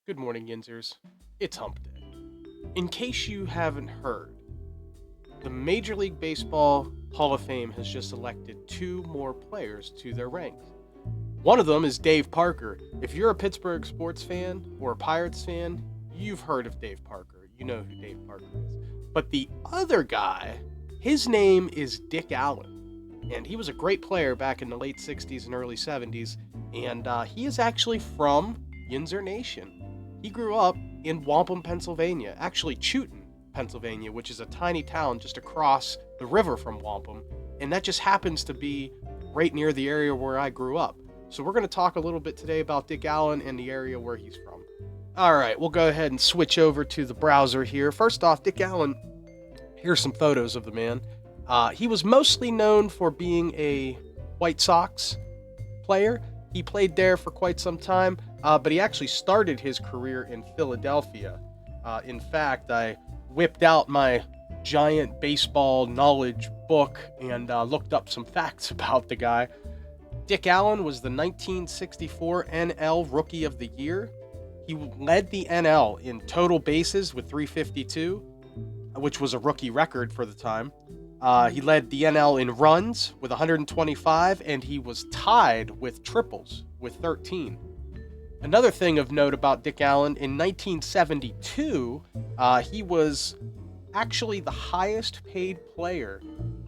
Good morning, Yinzers. It's Hump Day. In case you haven't heard, the Major League Baseball Hall of Fame has just elected two more players to their ranks. One of them is Dave Parker. If you're a Pittsburgh sports fan or a Pirates fan, you've heard of Dave Parker. You know who Dave Parker is. But the other guy, his name is Dick Allen. And he was a great player back in the late 60s and early 70s. And he is actually from Yinzer Nation. He grew up in Wampum, Pennsylvania, actually Chewton, Pennsylvania, which is a tiny town just across the river from Wampum, and that just happens to be right near the area where I grew up. So we're going to talk a little bit today about Dick Allen and the area where he's from. All right, we'll go ahead and switch over to the browser here. First off, Dick Allen, here's some photos of the man. He was mostly known for being a White Sox player. He played there for quite some time, but he actually started his career in Philadelphia. In fact, I whipped out my giant baseball knowledge book and looked up some facts about the guy. Dick Allen was the 1964 NL Rookie of the Year. He led the NL in total bases with 352, which was a rookie record for the time. He led the NL in runs with 125, and he was tied with triples with 13. Another thing of note about Dick Allen, in 1972, he was actually the highest paid player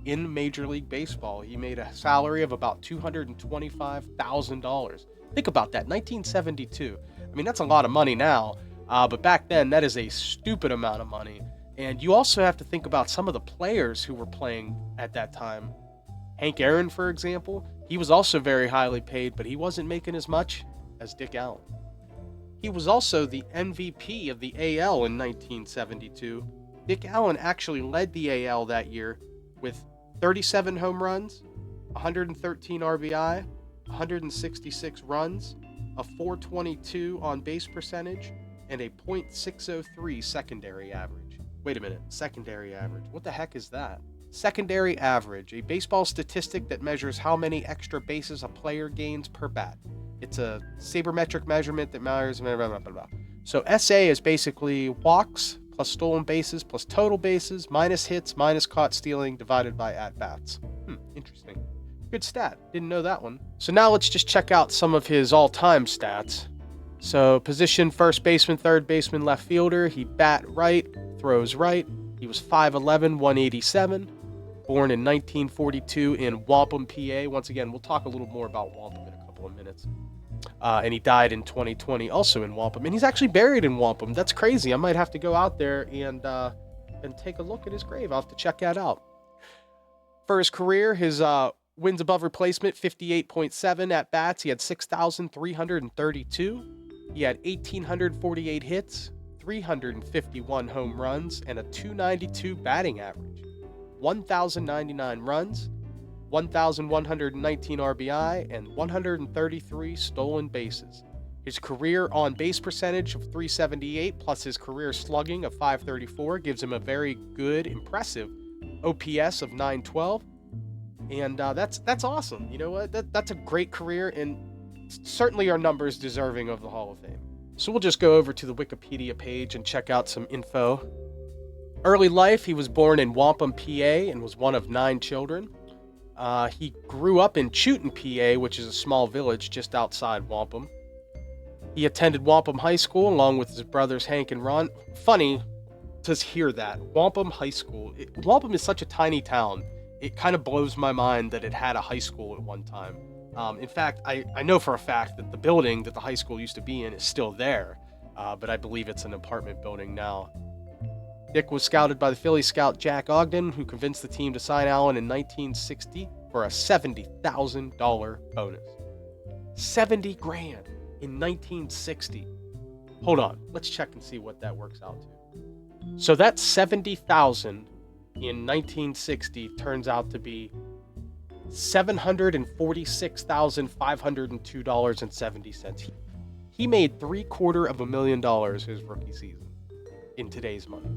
in Major League Baseball. He made a salary of about $225,000. Think about that, 1972. I mean, that's a lot of money now, but back then, that is a stupid amount of money. And you also have to think about some of the players who were playing at that time. Hank Aaron, for example, he was also very highly paid, but he wasn't making as much as Dick Allen. He was also the MVP of the AL in 1972. Dick Allen actually led the AL that year with 37 home runs, 113 RBI, 166 runs, a .422 on base percentage, and a .603 secondary average. Wait a minute, secondary average. What the heck is that? Secondary average, a baseball statistic that measures how many extra bases a player gains per bat. It's a sabermetric measurement that measures blah, blah, blah, blah. So SA is basically walks plus stolen bases plus total bases minus hits minus caught stealing divided by at-bats. Interesting. Good stat. Didn't know that one. So now let's just check out some of his all-time stats. So position, first baseman, third baseman, left fielder. He bat right, throws right. He was 5'11", 187. Born in 1942 in Wampum, PA. Once again, we'll talk a little more about Wampum in a couple of minutes. And he died in 2020 also in Wampum. And he's actually buried in Wampum. That's crazy. I might have to go out there and take a look at his grave. I'll have to check that out. For his career, his wins above replacement, 58.7 at bats. He had 6,332. He had 1,848 hits, 351 home runs, and a .292 batting average. 1,099 runs, 1,119 RBI, and 133 stolen bases. His career on-base percentage of .378 plus his career slugging of .534 gives him a very good, impressive OPS of .912. And that's awesome. You know what? That's a great career, and certainly are numbers deserving of the Hall of Fame. So we'll just go over to the Wikipedia page and check out some info. Early life, he was born in Wampum, PA, and was one of 9 children. He grew up in Chewton, PA, which is a small village just outside Wampum. He attended Wampum High School along with his brothers Hank and Ron. Funny to hear that. Wampum High School. Wampum is such a tiny town. It kind of blows my mind that it had a high school at one time. In fact, I know for a fact that the building that the high school used to be in is still there, but I believe it's an apartment building now. Dick was scouted by the Philly scout Jack Ogden, who convinced the team to sign Allen in 1960 for a $70,000 bonus. $70,000 in 1960. Hold on, let's check and see what that works out to. So that $70,000 in 1960 turns out to be $746,502.70. He made $750,000 his rookie season in today's money.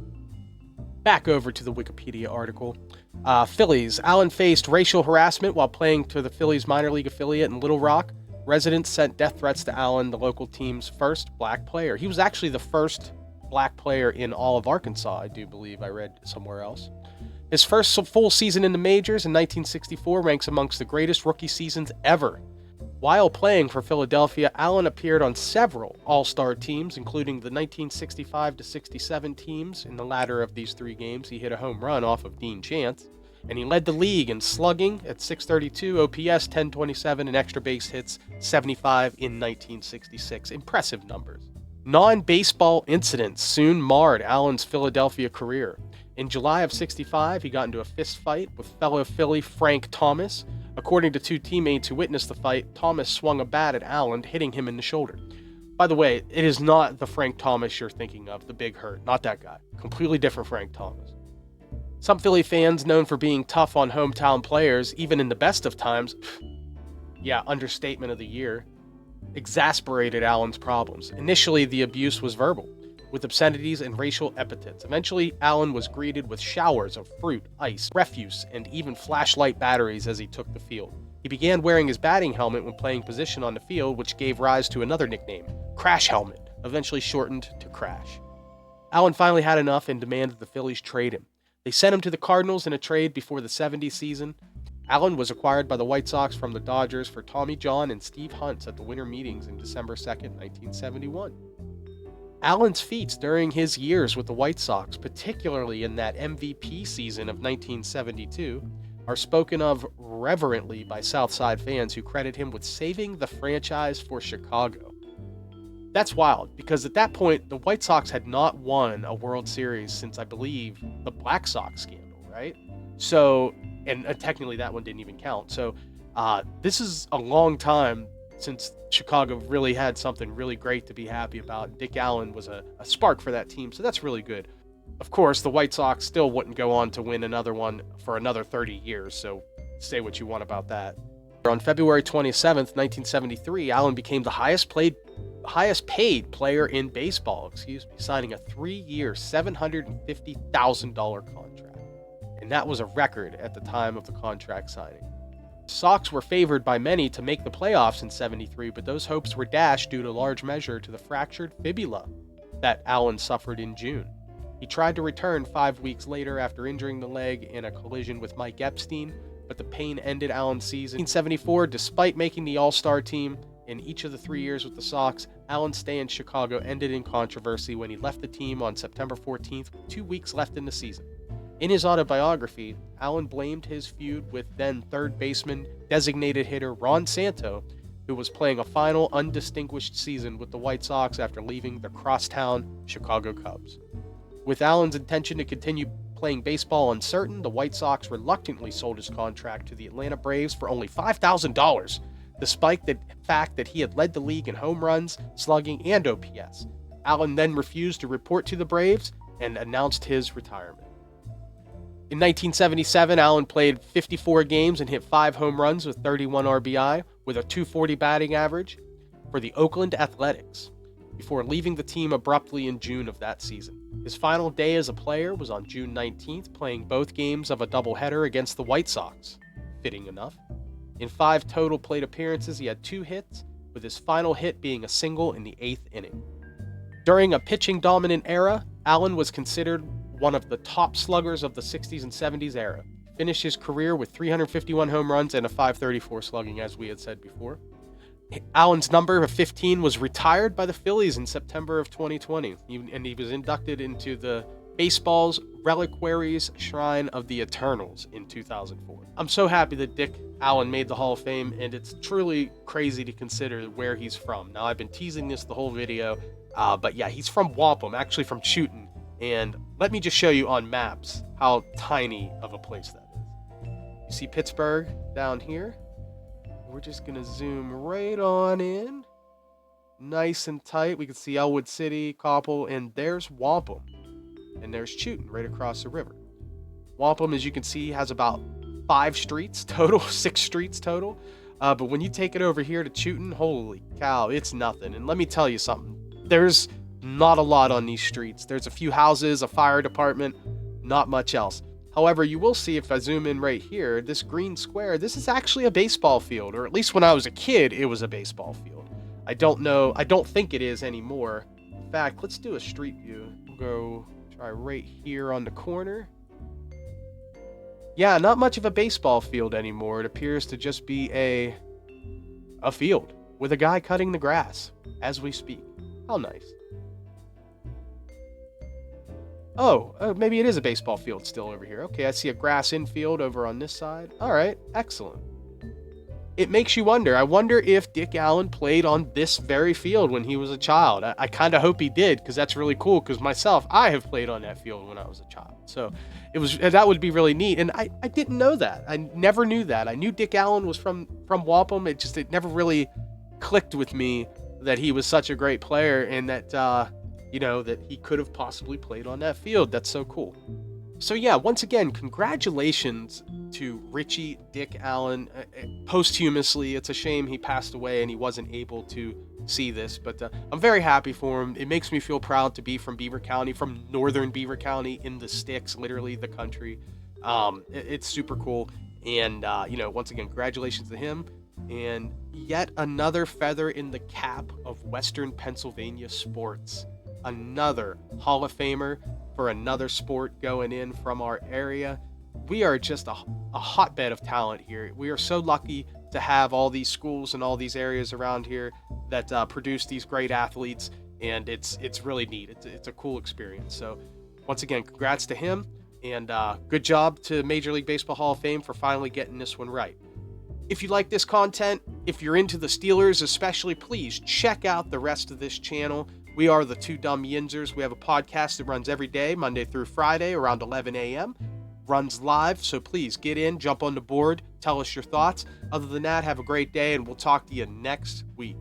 Back over to the Wikipedia article. Phillies. Allen faced racial harassment while playing to the Phillies minor league affiliate in Little Rock. Residents sent death threats to Allen, the local team's first black player. He was actually the first black player in all of Arkansas, I do believe I read somewhere else. His first full season in the majors in 1964 ranks amongst the greatest rookie seasons ever. While playing for Philadelphia, Allen appeared on several all-star teams, including the 1965-67 teams. In the latter of these 3 games, he hit a home run off of Dean Chance, and he led the league in slugging at .632, OPS 1027, and extra base hits 75 in 1966. Impressive numbers. Non-baseball incidents soon marred Allen's Philadelphia career. In July of '65, he got into a fist fight with fellow Philly Frank Thomas. According to 2 teammates who witnessed the fight, Thomas swung a bat at Allen, hitting him in the shoulder. By the way, it is not the Frank Thomas you're thinking of, the big hurt. Not that guy. Completely different Frank Thomas. Some Philly fans, known for being tough on hometown players, even in the best of times, understatement of the year, exasperated Allen's problems. Initially, the abuse was verbal, with obscenities and racial epithets. Eventually, Allen was greeted with showers of fruit, ice, refuse, and even flashlight batteries as he took the field. He began wearing his batting helmet when playing position on the field, which gave rise to another nickname, Crash Helmet, eventually shortened to Crash. Allen finally had enough and demanded the Phillies trade him. They sent him to the Cardinals in a trade before the '70 season. Allen was acquired by the White Sox from the Dodgers for Tommy John and Steve Hunt at the winter meetings in December 2nd, 1971. Allen's feats during his years with the White Sox, particularly in that MVP season of 1972, are spoken of reverently by Southside fans who credit him with saving the franchise for Chicago. That's wild, because at that point, the White Sox had not won a World Series since, I believe, the Black Sox scandal, right? So, and technically that one didn't even count. So, this is a long time since Chicago really had something really great to be happy about. Dick Allen was a spark for that team, so that's really good. Of course, the White Sox still wouldn't go on to win another one for another 30 years, so say what you want about that. On February 27th, 1973, Allen became the highest paid player in baseball, signing a 3-year, $750,000 contract. And that was a record at the time of the contract signing. Sox were favored by many to make the playoffs in '73, but those hopes were dashed due to large measure to the fractured fibula that Allen suffered in June. He tried to return 5 weeks later after injuring the leg in a collision with Mike Epstein, but the pain ended Allen's season. In 1974, despite making the All-Star team in each of the 3 years with the Sox, Allen's stay in Chicago ended in controversy when he left the team on September 14th with 2 weeks left in the season. In his autobiography, Allen blamed his feud with then third baseman, designated hitter Ron Santo, who was playing a final undistinguished season with the White Sox after leaving the crosstown Chicago Cubs. With Allen's intention to continue playing baseball uncertain, the White Sox reluctantly sold his contract to the Atlanta Braves for only $5,000, despite the fact that he had led the league in home runs, slugging, and OPS. Allen then refused to report to the Braves and announced his retirement. In 1977, Allen played 54 games and hit 5 home runs with 31 RBI, with a .240 batting average for the Oakland Athletics, before leaving the team abruptly in June of that season. His final day as a player was on June 19th, playing both games of a doubleheader against the White Sox. Fitting enough. In 5 total plate appearances, he had 2 hits, with his final hit being a single in the 8th inning. During a pitching-dominant era, Allen was considered one of the top sluggers of the 60s and 70s era. He finished his career with 351 home runs and a .534 slugging, as we had said before. Allen's number of 15 was retired by the Phillies in September of 2020, and he was inducted into the baseball's Reliquaries Shrine of the Eternals in 2004. I'm so happy that Dick Allen made the Hall of Fame, and it's truly crazy to consider where he's from. Now, I've been teasing this the whole video, but yeah, he's from Wampum, actually from Chewton. And let me just show you on maps how tiny of a place that is. You see Pittsburgh down here? We're just going to zoom right on in. Nice and tight. We can see Elwood City, Coppell, and there's Wampum. And there's Chewton right across the river. Wampum, as you can see, has about 5 streets total, 6 streets total. But when you take it over here to Chewton, holy cow, it's nothing. And let me tell you something. There's not a lot on these streets. There's a few houses, a fire department, not much else. However, you will see if I zoom in right here, this green square, this is actually a baseball field, or at least when I was a kid, it was a baseball field. I don't think it is anymore. In fact, let's do a street view. We'll go try right here on the corner. Yeah, not much of a baseball field anymore. It appears to just be a field with a guy cutting the grass as we speak. How nice. Oh, maybe it is a baseball field still over here. Okay, I see a grass infield over on this side. All right, excellent. It makes you wonder. I wonder if Dick Allen played on this very field when he was a child. I kind of hope he did, because that's really cool, because myself, I have played on that field when I was a child. So that would be really neat. And I didn't know that. I never knew that. I knew Dick Allen was from Waupun. It never really clicked with me that he was such a great player, and that that he could have possibly played on that field. That's so cool. So yeah, once again, congratulations to Richie Dick Allen posthumously. It's a shame he passed away and he wasn't able to see this, but I'm very happy for him. It makes me feel proud to be from Beaver County, from northern Beaver County, in the sticks, literally the country. It's super cool, and once again, congratulations to him. And yet another feather in the cap of Western Pennsylvania sports. Another Hall of Famer for another sport going in from our area. We are just a hotbed of talent here. We are so lucky to have all these schools and all these areas around here that produce these great athletes, and it's really neat. It's a cool experience. So once again, congrats to him, and good job to Major League Baseball Hall of Fame for finally getting this one right. If you like this content, if you're into the Steelers especially, please check out the rest of this channel. We are the Two Dumb Yinzers. We have a podcast that runs every day, Monday through Friday, around 11 a.m. Runs live, so please get in, jump on the board, tell us your thoughts. Other than that, have a great day, and we'll talk to you next week.